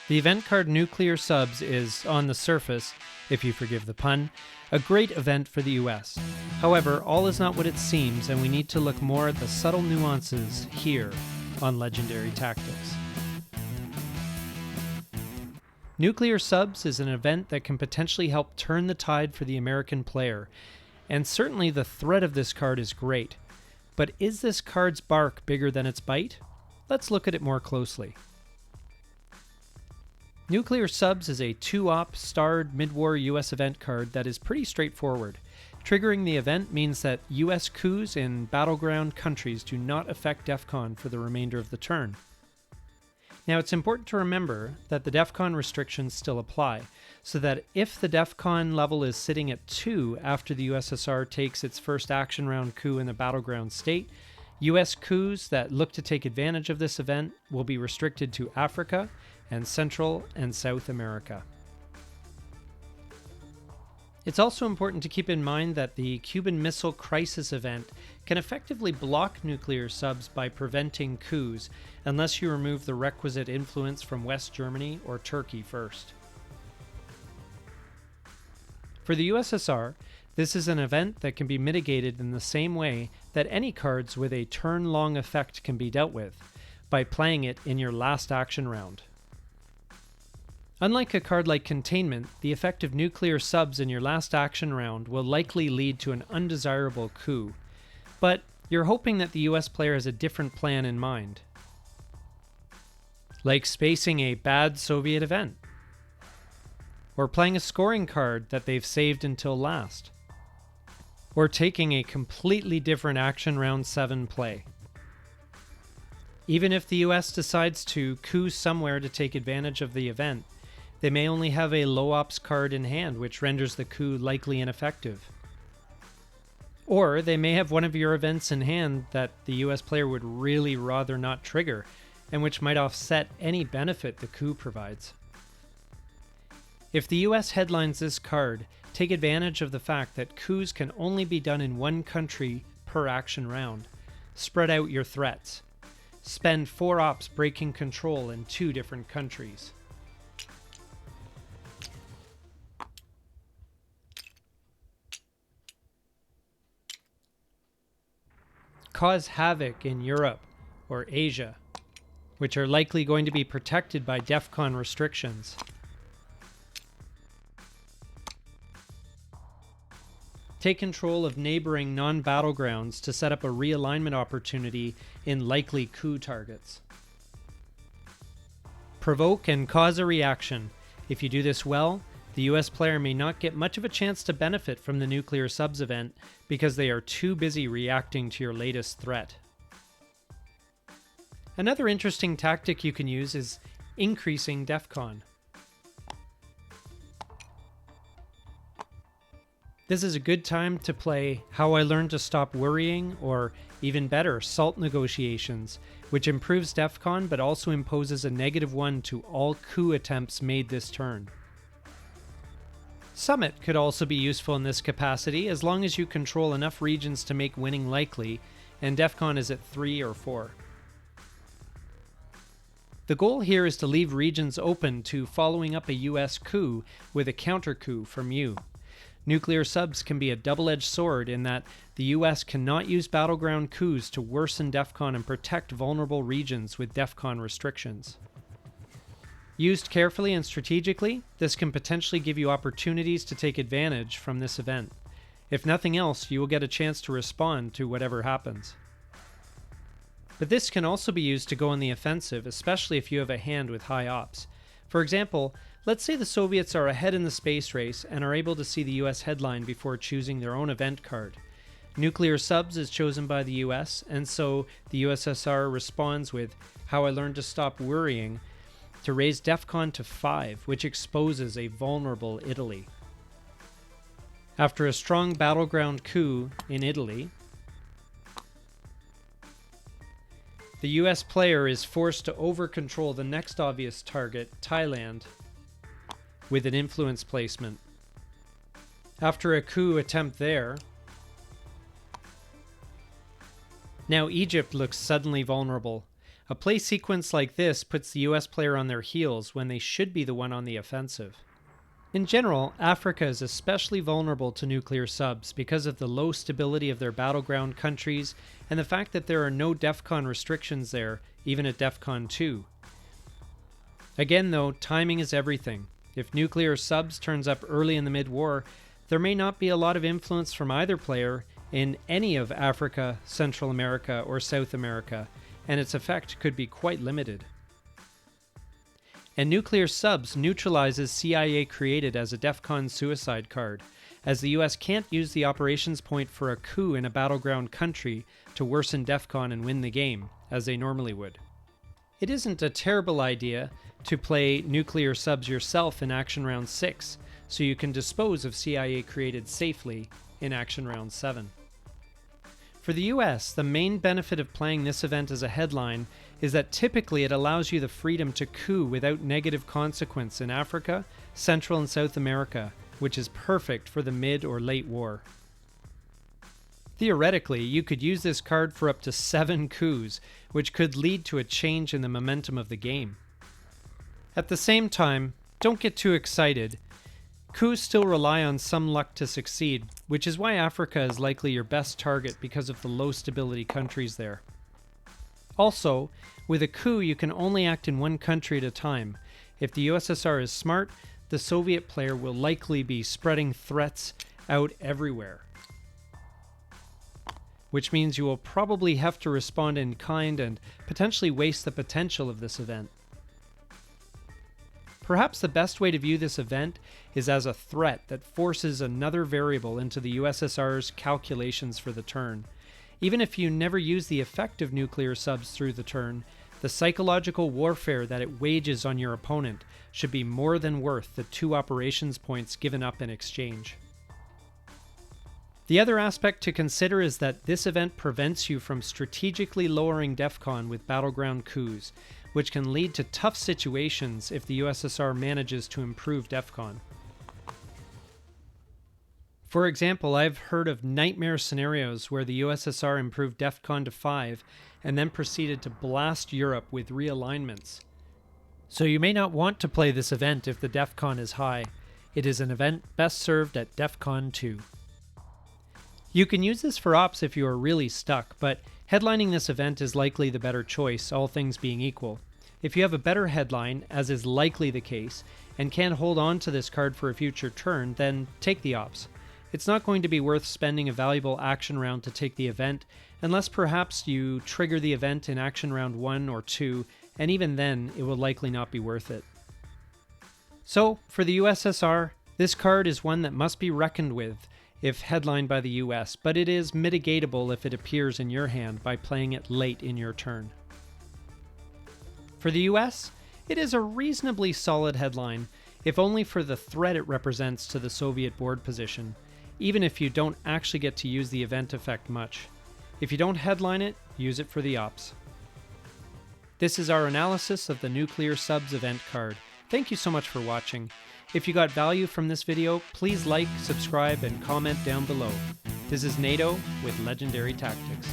The event card Nuclear Subs is, on the surface, if you forgive the pun, a great event for the US. However, all is not what it seems, and we need to look more at the subtle nuances here on Legendary Tactics. Nuclear Subs is an event that can potentially help turn the tide for the American player, and certainly the threat of this card is great. But is this card's bark bigger than its bite? Let's look at it more closely. Nuclear Subs is a 2-op starred mid-war US event card that is pretty straightforward. Triggering the event means that US coups in battleground countries do not affect DEFCON for the remainder of the turn. Now it's important to remember that the DEFCON restrictions still apply, so that if the DEFCON level is sitting at 2 after the USSR takes its first action round coup in the battleground state, US coups that look to take advantage of this event will be restricted to Africa and Central and South America. It's also important to keep in mind that the Cuban Missile Crisis event can effectively block nuclear subs by preventing coups unless you remove the requisite influence from West Germany or Turkey first. For the USSR, this is an event that can be mitigated in the same way that any cards with a turn-long effect can be dealt with, by playing it in your last action round. Unlike a card like Containment, the effect of nuclear subs in your last action round will likely lead to an undesirable coup, but you're hoping that the US player has a different plan in mind. Like spacing a bad Soviet event, or playing a scoring card that they've saved until last, or taking a completely different action round 7 play. Even if the US decides to coup somewhere to take advantage of the event, they may only have a low ops card in hand, which renders the coup likely ineffective. Or they may have one of your events in hand that the US player would really rather not trigger, and which might offset any benefit the coup provides. If the US headlines this card, take advantage of the fact that coups can only be done in one country per action round. Spread out your threats. Spend 4 ops breaking control in 2 different countries. Cause havoc in Europe or Asia, which are likely going to be protected by DEFCON restrictions. Take control of neighboring non-battlegrounds to set up a realignment opportunity in likely coup targets. Provoke and cause a reaction. If you do this well, the US player may not get much of a chance to benefit from the nuclear subs event because they are too busy reacting to your latest threat. Another interesting tactic you can use is increasing DEFCON. This is a good time to play How I Learned to Stop Worrying, or even better, SALT negotiations, which improves DEFCON but also imposes a -1 to all coup attempts made this turn. Summit could also be useful in this capacity as long as you control enough regions to make winning likely, and DEFCON is at 3 or 4. The goal here is to leave regions open to following up a US coup with a counter coup from you. Nuclear subs can be a double-edged sword in that the US cannot use battleground coups to worsen DEFCON and protect vulnerable regions with DEFCON restrictions. Used carefully and strategically, this can potentially give you opportunities to take advantage from this event. If nothing else, you will get a chance to respond to whatever happens. But this can also be used to go on the offensive, especially if you have a hand with high ops. For example, let's say the Soviets are ahead in the space race and are able to see the US headline before choosing their own event card. Nuclear subs is chosen by the US, and so the USSR responds with How I Learned to Stop Worrying to raise DEFCON to 5, which exposes a vulnerable Italy. After a strong battleground coup in Italy, the US player is forced to over-control the next obvious target, Thailand, with an influence placement. After a coup attempt there, now Egypt looks suddenly vulnerable. A play sequence like this puts the US player on their heels when they should be the one on the offensive. In general, Africa is especially vulnerable to nuclear subs because of the low stability of their battleground countries and the fact that there are no DEFCON restrictions there, even at DEFCON 2. Again though, timing is everything. If nuclear subs turns up early in the mid-war, there may not be a lot of influence from either player in any of Africa, Central America, or South America, and its effect could be quite limited. And nuclear subs neutralizes CIA created as a DEFCON suicide card, as the US can't use the operations point for a coup in a battleground country to worsen DEFCON and win the game, as they normally would. It isn't a terrible idea to play nuclear subs yourself in Action Round 6, so you can dispose of CIA created safely in Action Round 7. For the US, the main benefit of playing this event as a headline is that typically it allows you the freedom to coup without negative consequence in Africa, Central and South America, which is perfect for the mid or late war. Theoretically, you could use this card for up to 7 coups, which could lead to a change in the momentum of the game. At the same time, don't get too excited. Coups still rely on some luck to succeed, which is why Africa is likely your best target because of the low stability countries there. Also, with a coup you can only act in one country at a time. If the USSR is smart, the Soviet player will likely be spreading threats out everywhere, which means you will probably have to respond in kind and potentially waste the potential of this event. Perhaps the best way to view this event is as a threat that forces another variable into the USSR's calculations for the turn. Even if you never use the effect of nuclear subs through the turn, the psychological warfare that it wages on your opponent should be more than worth the 2 operations points given up in exchange. The other aspect to consider is that this event prevents you from strategically lowering DEFCON with battleground coups, which can lead to tough situations if the USSR manages to improve DEFCON. For example, I've heard of nightmare scenarios where the USSR improved DEFCON to 5 and then proceeded to blast Europe with realignments. So you may not want to play this event if the DEFCON is high. It is an event best served at DEFCON 2. You can use this for ops if you are really stuck, but headlining this event is likely the better choice, all things being equal. If you have a better headline, as is likely the case, and can hold on to this card for a future turn, then take the ops. It's not going to be worth spending a valuable action round to take the event, unless perhaps you trigger the event in action round 1 or 2, and even then it will likely not be worth it. So, for the USSR, this card is one that must be reckoned with if headlined by the US, but it is mitigatable if it appears in your hand by playing it late in your turn. For the US, it is a reasonably solid headline, if only for the threat it represents to the Soviet board position, even if you don't actually get to use the event effect much. If you don't headline it, use it for the ops. This is our analysis of the Nuclear Subs event card. Thank you so much for watching. If you got value from this video, please like, subscribe, and comment down below. This is NATO with Legendary Tactics.